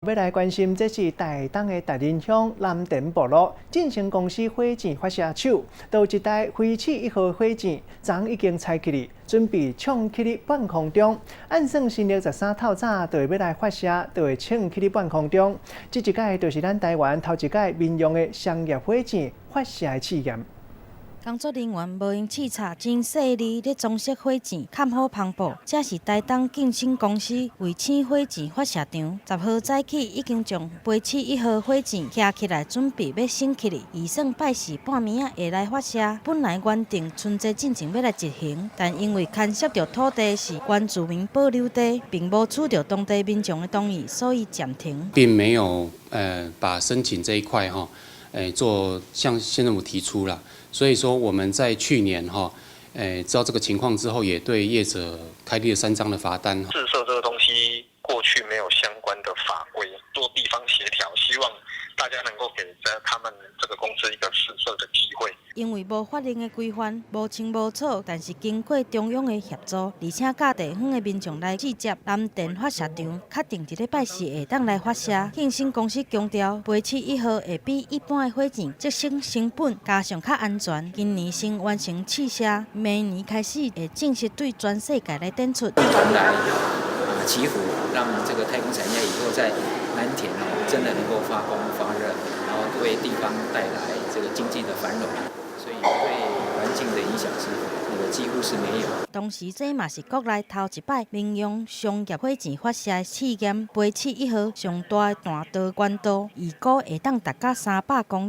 要来关心，这是台东的大林乡南田部落振兴公司火箭发射手，有一台飞起1号火箭，昨已经采起哩，准备冲起哩半空中。按算新历13透早就会要来发射，就会冲起哩半空中。这一届就是咱台湾头一届民用的商业火箭发射的试验。 工作人员无用试插真细腻咧装饰火箭，看好篷布。这是台东振兴公司卫星火箭发射场，10号早起已经将飞起1号火箭徛起来，准备要升起哩。预算拜四半暝啊会来发射。本来原定春节进前要来执行，但因为牵涉到土地是原住民保留地，并无取得当地民众的同意，所以暂停。并没有把申请这一块做向县政府提出了。 所以说我们在去年知道这个情况之后，也对业者开立了3张的罚单。自设这个东西过去没有相关的法规，做地方协调，希望大家能够给他们这个公司一个试射的机会。因为无法令的规范，无清无楚，但是经过中央的协助，而且隔地方的民众来直接南电发射场，确定伫礼拜四下当来发射。振兴公司强调，飞起1号会比一般的火箭节省成本，加上较安全。今年先完成试射，明年开始会正式对全世界来展出。传来祈福，让这个太空产业以后在南田真的能够发光发热，然后为地方带来这个经济的繁荣。 所以对环境的影响是几乎是没有。同时，这嘛是国内头一摆民用商业火箭发射试验，飞起1号上大的弹道高悬度，预估会当达到300公里。